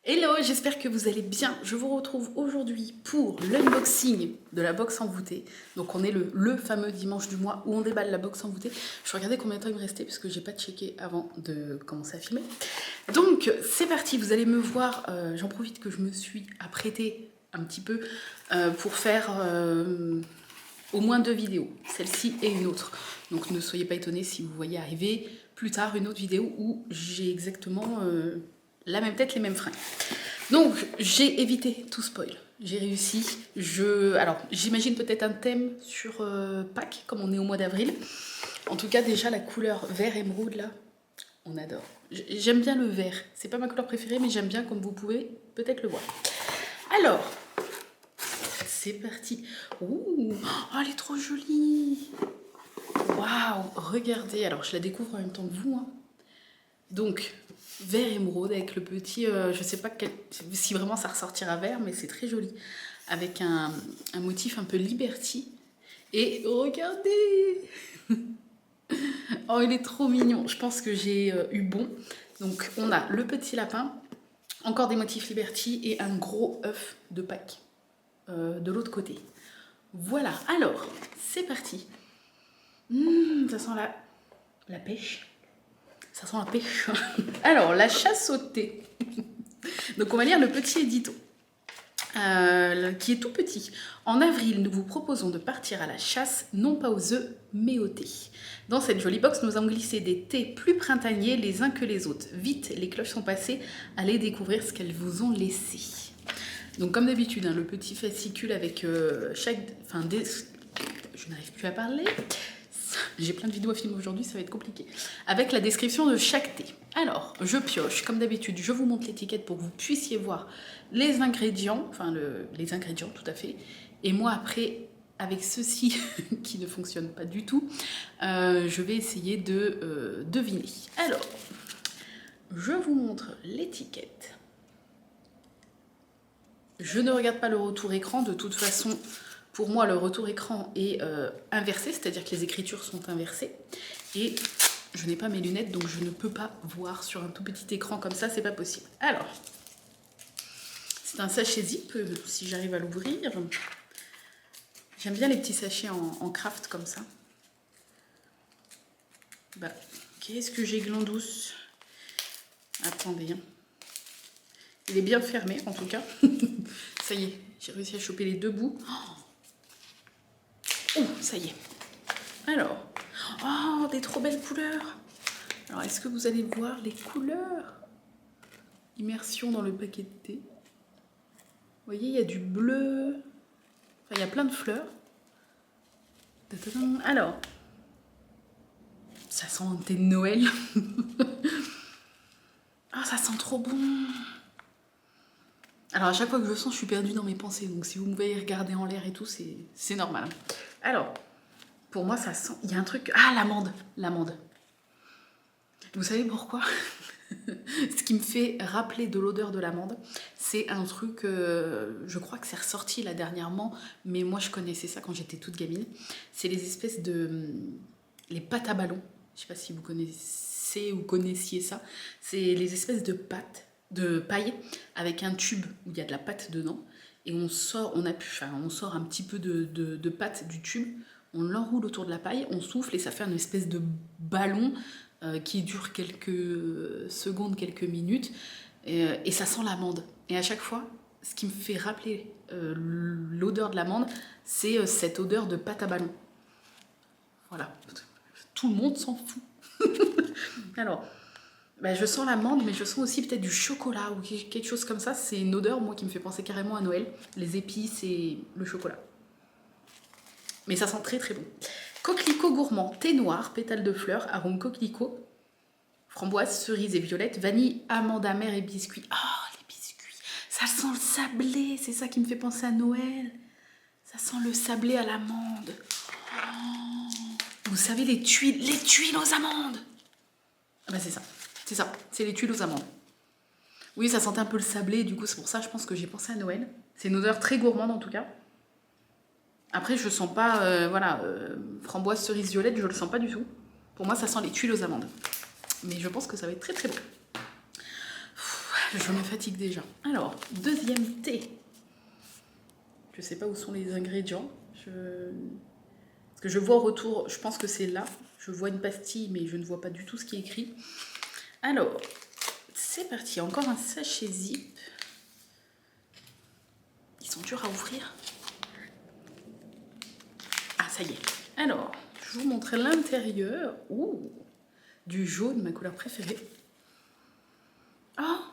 Hello, j'espère que vous allez bien. Je vous retrouve aujourd'hui pour l'unboxing de la box envoûtée. Donc on est le fameux dimanche du mois où on déballe la box envoûtée. Je regardais combien de temps il me restait parce que j'ai pas checké avant de commencer à filmer. Donc c'est parti, vous allez me voir. J'en profite que je me suis apprêtée un petit peu pour faire au moins 2 vidéos, celle-ci et une autre. Donc ne soyez pas étonnés si vous voyez arriver plus tard une autre vidéo où j'ai exactement la même tête, les mêmes fringues. Donc j'ai évité tout spoil, j'ai réussi. Alors j'imagine peut-être un thème sur Pâques, comme on est au mois d'avril. En tout cas déjà la couleur vert émeraude là, on adore. J'aime bien le vert, c'est pas ma couleur préférée mais j'aime bien comme vous pouvez peut-être le voir. Alors, c'est parti. Ouh, oh, elle est trop jolie. Waouh, regardez, alors je la découvre en même temps que vous. Hein. Donc, vert émeraude avec le petit, je sais pas si vraiment ça ressortira vert, mais c'est très joli. Avec un motif un peu Liberty. Et regardez. Oh, il est trop mignon. Je pense que j'ai eu bon. Donc, on a le petit lapin, encore des motifs Liberty et un gros œuf de Pâques de l'autre côté. Voilà, alors, c'est parti. Ça sent la pêche. Ça sent la pêche. Alors, la chasse au thé. Donc, on va lire le petit édito. Qui est tout petit. En avril, nous vous proposons de partir à la chasse, non pas aux œufs, mais au thé. Dans cette jolie box, nous avons glissé des thés plus printaniers les uns que les autres. Vite, les cloches sont passées, allez découvrir ce qu'elles vous ont laissé. Donc comme d'habitude, hein, le petit fascicule avec chaque... Enfin, je n'arrive plus à parler. J'ai plein de vidéos à filmer aujourd'hui, ça va être compliqué. Avec la description de chaque thé. Alors, je pioche, comme d'habitude, je vous montre l'étiquette pour que vous puissiez voir les ingrédients, enfin les ingrédients tout à fait. Et moi après, avec ceci qui ne fonctionne pas du tout, je vais essayer de deviner. Alors, je vous montre l'étiquette. Je ne regarde pas le retour écran, de toute façon... Pour moi, le retour écran est inversé, c'est-à-dire que les écritures sont inversées. Et je n'ai pas mes lunettes, donc je ne peux pas voir sur un tout petit écran comme ça, c'est pas possible. Alors, c'est un sachet zip, si j'arrive à l'ouvrir. J'aime bien les petits sachets en craft comme ça. Bah, qu'est-ce que j'ai glandouce. Attendez. Hein. Il est bien fermé, en tout cas. Ça y est, j'ai réussi à choper les deux bouts. Oh, ça y est. Alors, oh, des trop belles couleurs. Alors, est-ce que vous allez voir les couleurs? Immersion dans le paquet de thé. Vous voyez, il y a du bleu. Enfin, il y a plein de fleurs. Alors, ça sent un thé de Noël. Ah, ça sent trop bon. Alors, à chaque fois que je le sens, je suis perdue dans mes pensées. Donc, si vous me voyez regarder en l'air et tout, c'est normal. Alors... Pour moi, ça sent... Il y a un truc... Ah, l'amande. L'amande. Vous savez pourquoi? Ce qui me fait rappeler de l'odeur de l'amande, c'est un truc... je crois que c'est ressorti là dernièrement, mais moi, je connaissais ça quand j'étais toute gamine. C'est les espèces de... Les pâtes à ballon. Je sais pas si vous connaissez ou connaissiez ça. C'est les espèces de pâtes, de paille, avec un tube où il y a de la pâte dedans. Et on sort un petit peu de pâte du tube. On l'enroule autour de la paille, on souffle et ça fait une espèce de ballon qui dure quelques secondes, quelques minutes. Et ça sent l'amande. Et à chaque fois, ce qui me fait rappeler l'odeur de l'amande, c'est cette odeur de pâte à ballon. Voilà. Tout le monde s'en fout. Alors, bah, je sens l'amande, mais je sens aussi peut-être du chocolat ou quelque chose comme ça. C'est une odeur, moi, qui me fait penser carrément à Noël. Les épices et le chocolat. Mais ça sent très très bon. Coquelicot gourmand, thé noir, pétales de fleurs, arôme coquelicot, framboise, cerise et violette, vanille, amande amère et biscuits. Oh, les biscuits. Ça sent le sablé, c'est ça qui me fait penser à Noël. Ça sent le sablé à l'amande. Oh. Vous savez, les tuiles aux amandes. Ah bah c'est ça, c'est les tuiles aux amandes. Oui, ça sentait un peu le sablé, du coup c'est pour ça je pense que j'ai pensé à Noël. C'est une odeur très gourmande en tout cas. Après, je sens pas, framboise, cerise, violette, je le sens pas du tout. Pour moi, ça sent les tuiles aux amandes. Mais je pense que ça va être très très bon. Je me fatigue déjà. Alors, deuxième thé. Je sais pas où sont les ingrédients. Parce que je vois au retour, je pense que c'est là. Je vois une pastille, mais je ne vois pas du tout ce qui est écrit. Alors, c'est parti. Encore un sachet zip. Ils sont durs à ouvrir. Ah, ça y est. Alors, je vous montre l'intérieur. Ouh, du jaune, ma couleur préférée. Ah,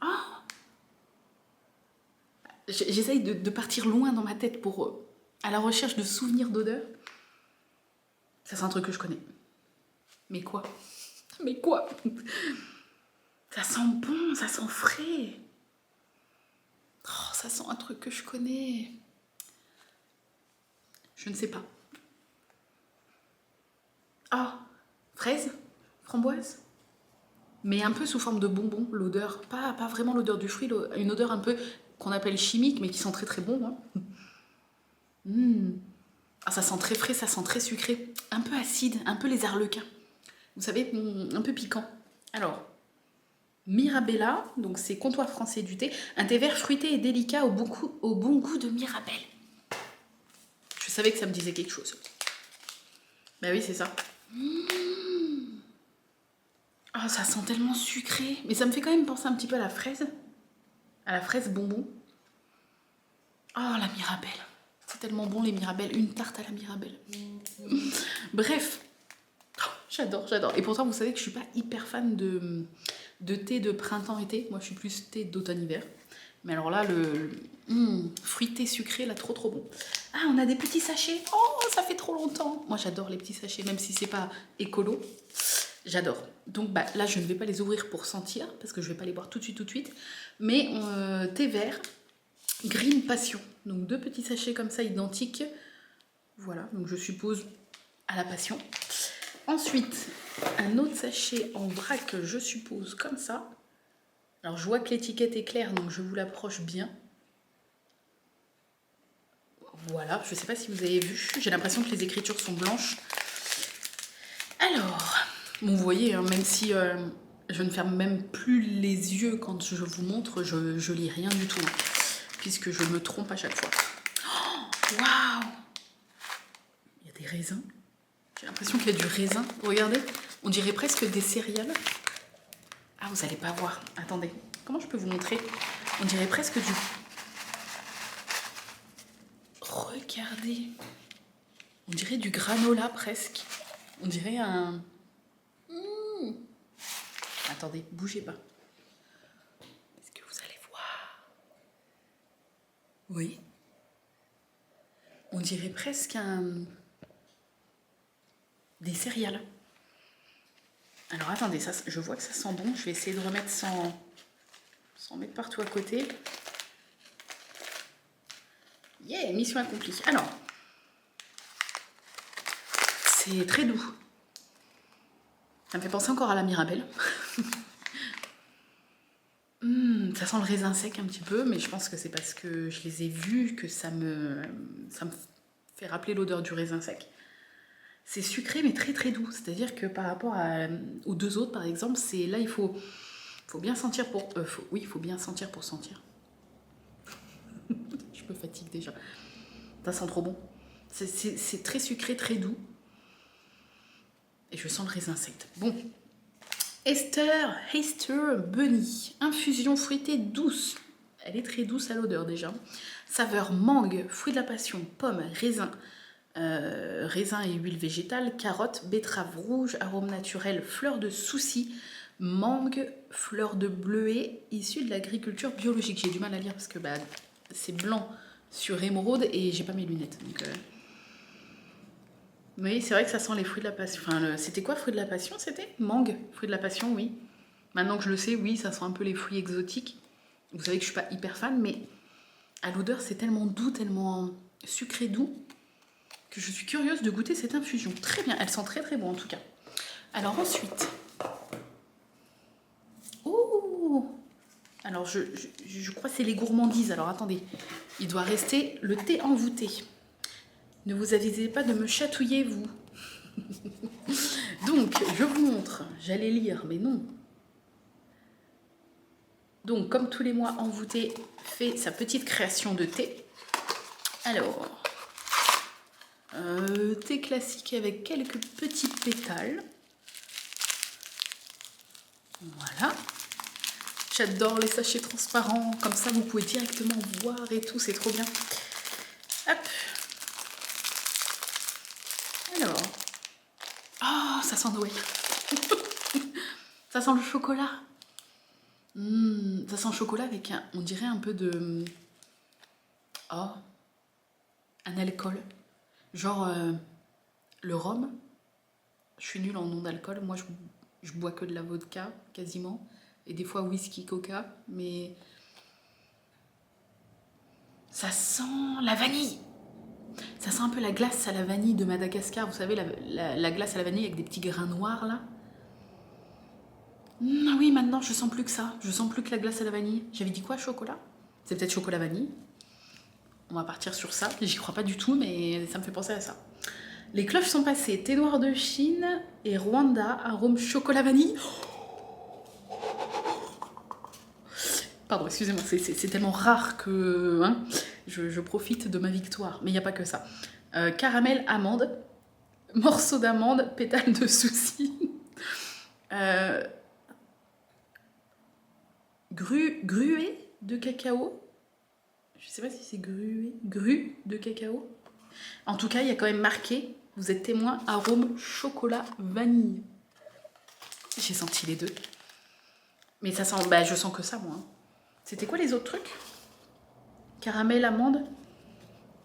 ah. J'essaye de partir loin dans ma tête pour à la recherche de souvenirs d'odeur. Ça, c'est un truc que je connais. Mais quoi? Mais quoi? Ça sent bon, ça sent frais. Oh, ça sent un truc que je connais. Je ne sais pas. Ah, fraise? Framboise? Mais un peu sous forme de bonbon, l'odeur. Pas vraiment l'odeur du fruit, une odeur un peu qu'on appelle chimique, mais qui sent très très bon. Hein. Ah, ça sent très frais, ça sent très sucré. Un peu acide, un peu les arlequins. Vous savez, un peu piquant. Alors, Mirabella, donc c'est comptoir français du thé. Un thé vert fruité et délicat au bon goût de Mirabelle. Je savais que ça me disait quelque chose. Bah oui, c'est ça. Oh, ça sent tellement sucré. Mais ça me fait quand même penser un petit peu à la fraise. À la fraise bonbon. Oh, la Mirabelle. C'est tellement bon, les Mirabelles. Une tarte à la Mirabelle. Bref. Oh, j'adore, j'adore. Et pourtant, vous savez que je suis pas hyper fan de thé de printemps-été. Moi, je suis plus thé d'automne-hiver. Mais alors là, le fruité sucré, là, trop trop bon. Ah, on a des petits sachets. Oh, ça fait trop longtemps. Moi, j'adore les petits sachets, même si c'est pas écolo. J'adore. Donc bah, là, je ne vais pas les ouvrir pour sentir, parce que je ne vais pas les boire tout de suite. Mais thé vert, Green Passion. Donc 2 petits sachets comme ça, identiques. Voilà, donc je suppose à la passion. Ensuite, un autre sachet en vrac, je suppose, comme ça. Alors je vois que l'étiquette est claire, donc je vous l'approche bien. Voilà, je ne sais pas si vous avez vu. J'ai l'impression que les écritures sont blanches. Alors... Bon, vous voyez, hein, même si je ne ferme même plus les yeux quand je vous montre, je lis rien du tout, hein, puisque je me trompe à chaque fois. Waouh! Il y a des raisins. J'ai l'impression qu'il y a du raisin. Regardez, on dirait presque des céréales. Ah, vous n'allez pas voir. Attendez, comment je peux vous montrer? On dirait presque du... Regardez. On dirait du granola presque. On dirait un... Attendez, bougez pas. Est-ce que vous allez voir? Oui. On dirait presque des céréales. Alors attendez, ça, je vois que ça sent bon. Je vais essayer de remettre sans mettre partout à côté. Yeah, mission accomplie. Alors, c'est très doux. Ça me fait penser encore à la Mirabelle. Ça sent le raisin sec un petit peu, mais je pense que c'est parce que je les ai vus que ça me fait rappeler l'odeur du raisin sec. C'est sucré mais très très doux, c'est-à-dire que par rapport aux deux autres par exemple, c'est là il faut bien sentir pour... il faut bien sentir pour sentir. Je me fatigue déjà. Ça sent trop bon. C'est très sucré, très doux. Et je sens le raisin sec. Bon. Esther Bunny. Infusion fruitée douce. Elle est très douce à l'odeur déjà. Saveur mangue, fruit de la passion, pomme, raisin. Raisin et huile végétale, carotte, betterave rouge, arôme naturel, fleur de souci, mangue, fleur de bleuet, issue de l'agriculture biologique. J'ai du mal à lire parce que bah, c'est blanc sur émeraude et j'ai pas mes lunettes. Donc, oui, c'est vrai que ça sent les fruits de la passion. Enfin, c'était quoi, fruit de la passion? C'était mangue, fruit de la passion, oui. Maintenant que je le sais, oui, ça sent un peu les fruits exotiques. Vous savez que je suis pas hyper fan, mais à l'odeur, c'est tellement doux, tellement sucré doux, que je suis curieuse de goûter cette infusion. Très bien, elle sent très très bon en tout cas. Alors ensuite... Ouh! Alors je crois que c'est les gourmandises. Alors attendez, il doit rester le thé envoûté. Ne vous avisez pas de me chatouiller, vous. Donc, je vous montre. J'allais lire, mais non. Donc, comme tous les mois, Envoûté fait sa petite création de thé. Alors, thé classique avec quelques petits pétales. Voilà. J'adore les sachets transparents, comme ça vous pouvez directement voir et tout, c'est trop bien. Hop. Alors. Oh, ça sent Noël. Ça sent le chocolat. Ça sent le chocolat avec un, on dirait un peu de... Oh, un alcool. Genre le rhum. Je suis nulle en nom d'alcool. Moi, je bois que de la vodka, quasiment. Et des fois whisky, coca. Mais ça sent la vanille. Ça sent un peu la glace à la vanille de Madagascar. Vous savez, la glace à la vanille avec des petits grains noirs, là. Oui, maintenant, je sens plus que ça. Je sens plus que la glace à la vanille. J'avais dit quoi, chocolat? C'est peut-être chocolat vanille. On va partir sur ça. J'y crois pas du tout, mais ça me fait penser à ça. Les cloches sont passées. Thé noir de Chine et Rwanda, arôme chocolat vanille. Pardon, excusez-moi, c'est tellement rare que hein, je profite de ma victoire. Mais il n'y a pas que ça. Caramel, amande, morceau d'amande, pétale de souci. Gruée de cacao. Je sais pas si c'est grue de cacao. En tout cas, il y a quand même marqué, vous êtes témoin, arôme chocolat vanille. J'ai senti les deux. Mais ça sent, bah je sens que ça moi. C'était quoi les autres trucs? Caramel, amande.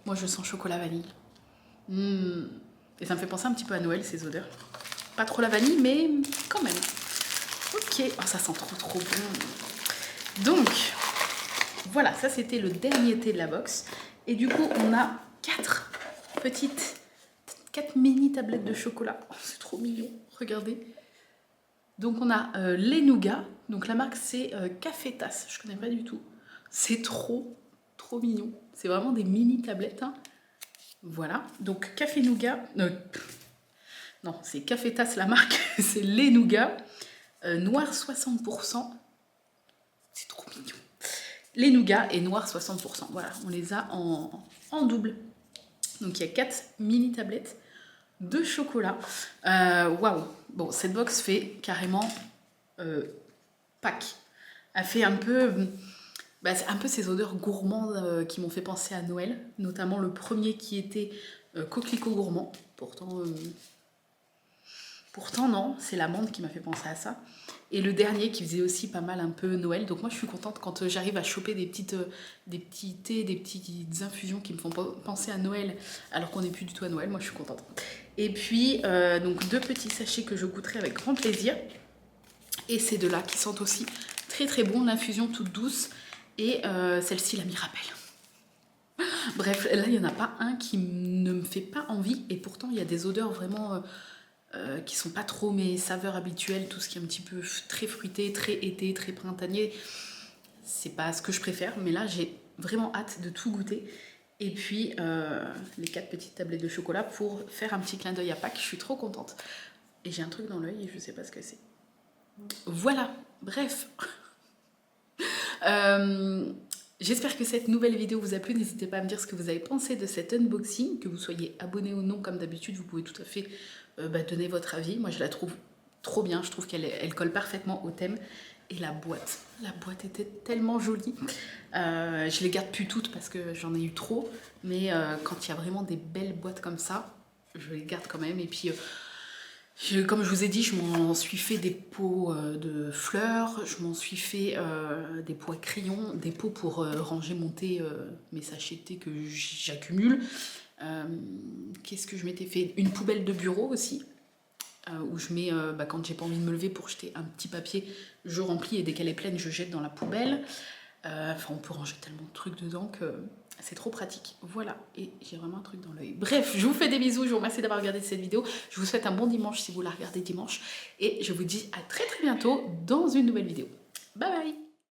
Moi je sens chocolat vanille. Et ça me fait penser un petit peu à Noël ces odeurs. Pas trop la vanille, mais quand même. Ok, oh, ça sent trop bon. Donc, voilà, ça c'était le dernier thé de la box. Et du coup, on a 4 mini tablettes de chocolat. Oh, c'est trop mignon, regardez. Donc on a les nougats. Donc la marque c'est Café Tasse, je connais pas du tout. C'est trop mignon. C'est vraiment des mini tablettes. Hein. Voilà, donc café nougat. Non, c'est Café Tasse la marque, c'est les nougats. Noir 60%. C'est trop mignon. Les nougats et noir 60%. Voilà, on les a en double. Donc il y a 4 mini tablettes de chocolat. Waouh. Bon, cette box fait carrément Pâques. Elle fait un peu... c'est un peu ces odeurs gourmandes qui m'ont fait penser à Noël. Notamment le premier qui était coquelicot gourmand. Pourtant non, c'est l'amande qui m'a fait penser à ça. Et le dernier qui faisait aussi pas mal un peu Noël. Donc moi je suis contente quand j'arrive à choper des petits thés, des petites infusions qui me font penser à Noël alors qu'on n'est plus du tout à Noël. Moi je suis contente. Et puis donc 2 petits sachets que je goûterai avec grand plaisir. Et ces deux-là qui sentent aussi très bon. L'infusion toute douce. Et celle-ci la Mirabelle. Bref, là il n'y en a pas un qui ne me fait pas envie. Et pourtant il y a des odeurs vraiment... qui sont pas trop mes saveurs habituelles, tout ce qui est un petit peu très fruité, très été, très printanier, c'est pas ce que je préfère, mais là j'ai vraiment hâte de tout goûter. Et puis les 4 petites tablettes de chocolat pour faire un petit clin d'œil à Pâques, je suis trop contente. Et j'ai un truc dans l'œil et je sais pas ce que c'est. Voilà, bref. J'espère que cette nouvelle vidéo vous a plu. N'hésitez pas à me dire ce que vous avez pensé de cet unboxing. Que vous soyez abonné ou non, comme d'habitude, vous pouvez tout à fait donner votre avis. Moi, je la trouve trop bien. Je trouve qu'elle colle parfaitement au thème. Et la boîte était tellement jolie. Je les garde plus toutes parce que j'en ai eu trop. Mais quand il y a vraiment des belles boîtes comme ça, je les garde quand même. Et puis... comme je vous ai dit, je m'en suis fait des pots de fleurs, je m'en suis fait des pots à crayons, des pots pour ranger mon thé, mes sachets de thé que j'accumule. Qu'est-ce que je m'étais fait? Une poubelle de bureau aussi, où je mets, quand j'ai pas envie de me lever pour jeter un petit papier, je remplis et dès qu'elle est pleine, je jette dans la poubelle. Enfin, on peut ranger tellement de trucs dedans que... c'est trop pratique. Voilà, et j'ai vraiment un truc dans l'œil. Bref, je vous fais des bisous, je vous remercie d'avoir regardé cette vidéo. Je vous souhaite un bon dimanche si vous la regardez dimanche. Et je vous dis à très bientôt dans une nouvelle vidéo. Bye bye!